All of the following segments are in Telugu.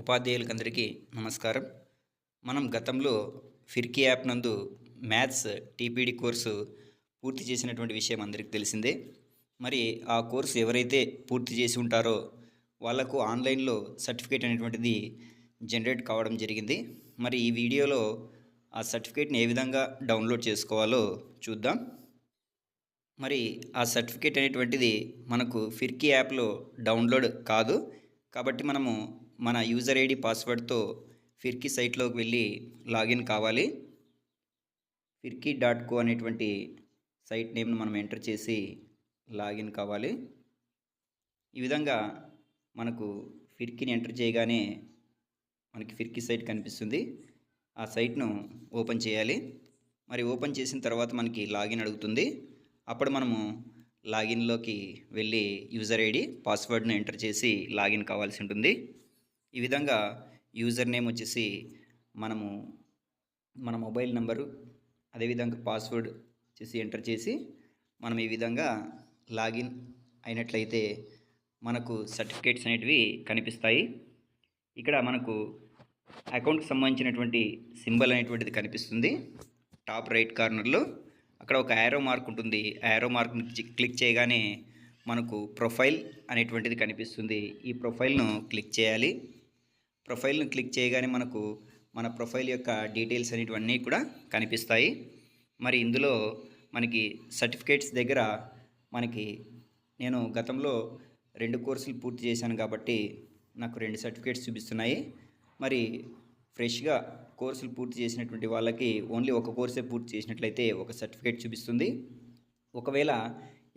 ఉపాధ్యాయులకందరికీ నమస్కారం. మనం గతంలో ఫిర్కీ యాప్ నందు మ్యాథ్స్ టీపీడీ కోర్సు పూర్తి చేసినటువంటి విషయం అందరికీ తెలిసిందే. మరి ఆ కోర్సు ఎవరైతే పూర్తి చేసి ఉంటారో వాళ్లకు ఆన్లైన్లో సర్టిఫికేట్ అనేటువంటిది జనరేట్ కావడం జరిగింది. మరి ఈ వీడియోలో ఆ సర్టిఫికేట్ని ఏ విధంగా డౌన్లోడ్ చేసుకోవాలో చూద్దాం. మరి ఆ సర్టిఫికేట్ అనేటువంటిది మనకు ఫిర్కీ యాప్లో డౌన్లోడ్ కాదు. కాబట్టి మనము మన యూజర్ ఐడి పాస్వర్డ్తో ఫిర్కీ సైట్లోకి వెళ్ళి లాగిన్ కావాలి. firki.co అనేటువంటి సైట్ నేమ్ను మనం ఎంటర్ చేసి లాగిన్ కావాలి. ఈ విధంగా మనకు ఫిర్కీని ఎంటర్ చేయగానే మనకి ఫిర్కీ సైట్ కనిపిస్తుంది. ఆ సైట్ను ఓపెన్ చేయాలి. మరి ఓపెన్ చేసిన తర్వాత మనకి లాగిన్ అడుగుతుంది. అప్పుడు మనము లాగిన్లోకి వెళ్ళి యూజర్ ఐడి పాస్వర్డ్ను ఎంటర్ చేసి లాగిన్ కావాల్సి ఉంటుంది. ఈ విధంగా యూజర్ నేమ్ వచ్చేసి మనము మన మొబైల్ నెంబరు అదేవిధంగా పాస్వర్డ్ వచ్చేసి ఎంటర్ చేసి మనం ఈ విధంగా లాగిన్ అయినట్లయితే మనకు సర్టిఫికేట్స్ అనేటివి కనిపిస్తాయి. ఇక్కడ మనకు అకౌంట్కి సంబంధించినటువంటి సింబల్ అనేటువంటిది కనిపిస్తుంది. టాప్ రైట్ కార్నర్లో అక్కడ ఒక యారో మార్క్ ఉంటుంది. యారో మార్క్ని క్లిక్ చేయగానే మనకు ప్రొఫైల్ అనేటువంటిది కనిపిస్తుంది. ఈ ప్రొఫైల్ను క్లిక్ చేయాలి. ప్రొఫైల్ను క్లిక్ చేయగానే మనకు మన ప్రొఫైల్ యొక్క డీటెయిల్స్ అనేటివన్నీ కూడా కనిపిస్తాయి. మరి ఇందులో మనకి సర్టిఫికేట్స్ దగ్గర మనకి నేను గతంలో 2 కోర్సులు పూర్తి చేశాను కాబట్టి నాకు 2 సర్టిఫికేట్స్ చూపిస్తున్నాయి. మరి ఫ్రెష్గా కోర్సులు పూర్తి చేసినటువంటి వాళ్ళకి ఓన్లీ ఒక కోర్సే పూర్తి చేసినట్లయితే ఒక సర్టిఫికేట్ చూపిస్తుంది. ఒకవేళ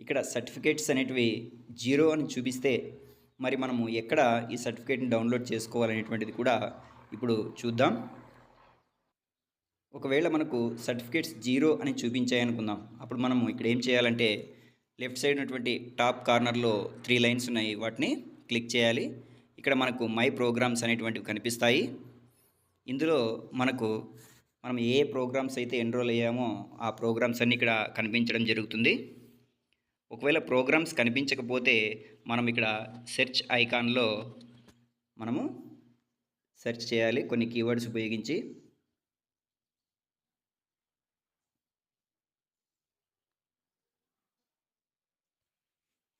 ఇక్కడ సర్టిఫికేట్స్ అనేటివి 0 అని చూపిస్తే మరి మనము ఎక్కడ ఈ సర్టిఫికేట్ని డౌన్లోడ్ చేసుకోవాలనేటువంటిది కూడా ఇప్పుడు చూద్దాం. ఒకవేళ మనకు సర్టిఫికేట్స్ 0 అని చూపించాయనుకుందాం. అప్పుడు మనము ఇక్కడ ఏం చేయాలంటే లెఫ్ట్ సైడ్ ఉన్నటువంటి టాప్ కార్నర్లో 3 లైన్స్ ఉన్నాయి. వాటిని క్లిక్ చేయాలి. ఇక్కడ మనకు మై ప్రోగ్రామ్స్ అనేటువంటివి కనిపిస్తాయి. ఇందులో మనం ఏ ప్రోగ్రామ్స్ అయితే ఎన్రోల్ అయ్యామో ఆ ప్రోగ్రామ్స్ అన్నీ ఇక్కడ కనిపించడం జరుగుతుంది. ఒకవేళ ప్రోగ్రామ్స్ కనిపించకపోతే మనం ఇక్కడ సెర్చ్ ఐకాన్లో మనము సెర్చ్ చేయాలి కొన్ని కీవర్డ్స్ ఉపయోగించి.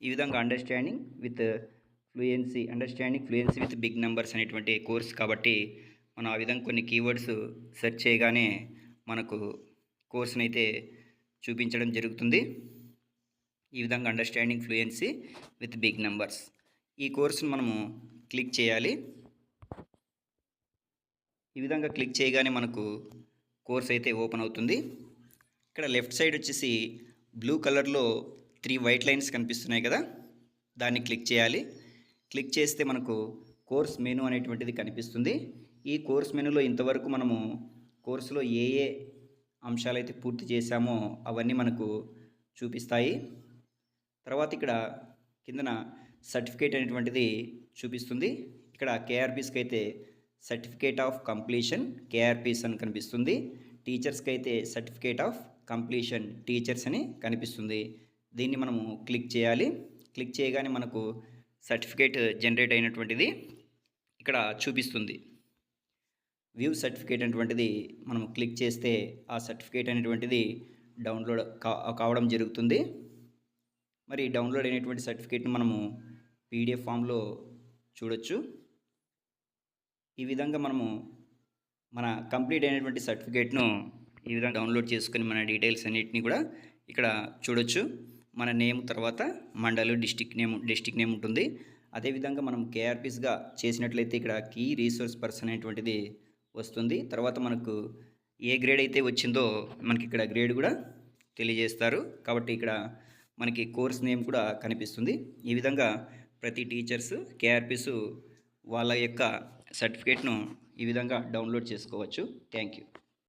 ఈ విధంగా understanding fluency with big numbers అనేటువంటి కోర్స్ కాబట్టి మనం ఆ విధంగా కొన్ని కీవర్డ్స్ సెర్చ్ చేయగానే మనకు కోర్సును అయితే చూపించడం జరుగుతుంది. ఈ విధంగా understanding fluency with big numbers ఈ కోర్సును మనము క్లిక్ చేయాలి. ఈ విధంగా క్లిక్ చేయగానే మనకు కోర్స్ అయితే ఓపెన్ అవుతుంది. ఇక్కడ లెఫ్ట్ సైడ్ వచ్చేసి బ్లూ కలర్లో 3 వైట్ లైన్స్ కనిపిస్తున్నాయి కదా, దాన్ని క్లిక్ చేయాలి. క్లిక్ చేస్తే మనకు కోర్స్ మెనూ అనేటువంటిది కనిపిస్తుంది. ఈ కోర్స్ మెనూలో ఇంతవరకు మనము కోర్సులో ఏ అంశాలైతే పూర్తి చేశామో అవన్నీ మనకు చూపిస్తాయి. తర్వాత ఇక్కడ కిందన సర్టిఫికేట్ అనేటువంటిది చూపిస్తుంది. ఇక్కడ కేఆర్పీస్కి అయితే సర్టిఫికేట్ ఆఫ్ కంప్లీషన్ కేఆర్పీస్ అని కనిపిస్తుంది. టీచర్స్కి అయితే సర్టిఫికేట్ ఆఫ్ కంప్లీషన్ టీచర్స్ అని కనిపిస్తుంది. దీన్ని మనము క్లిక్ చేయాలి. క్లిక్ చేయగానే మనకు సర్టిఫికేట్ జనరేట్ అయినటువంటిది ఇక్కడ చూపిస్తుంది. వ్యూ సర్టిఫికేట్ అనేటువంటిది మనం క్లిక్ చేస్తే ఆ సర్టిఫికేట్ అనేటువంటిది డౌన్లోడ్ కావడం జరుగుతుంది. మరి డౌన్లోడ్ అయినటువంటి సర్టిఫికేట్ని మనము పీడిఎఫ్ ఫామ్లో చూడొచ్చు. ఈ విధంగా మనము మన కంప్లీట్ అయినటువంటి సర్టిఫికేట్ను ఈ విధంగా డౌన్లోడ్ చేసుకొని మన డీటెయిల్స్ అన్నిటిని కూడా ఇక్కడ చూడొచ్చు. మన నేమ్ తర్వాత మండలు డిస్టిక్ నేమ్ ఉంటుంది. అదేవిధంగా మనం కేఆర్పీస్గా చేసినట్లయితే ఇక్కడ కీ రీసోర్స్ పర్సన్ అనేటువంటిది వస్తుంది. తర్వాత మనకు ఏ గ్రేడ్ అయితే వచ్చిందో మనకి ఇక్కడ గ్రేడ్ కూడా తెలియజేస్తారు. కాబట్టి ఇక్కడ మనకి కోర్స్ నేమ్ కూడా కనిపిస్తుంది. ఈ విధంగా ప్రతి టీచర్స్ కేఆర్పీస్ వాళ్ళ యొక్క సర్టిఫికేట్ను ఈ విధంగా డౌన్లోడ్ చేసుకోవచ్చు. Thank you.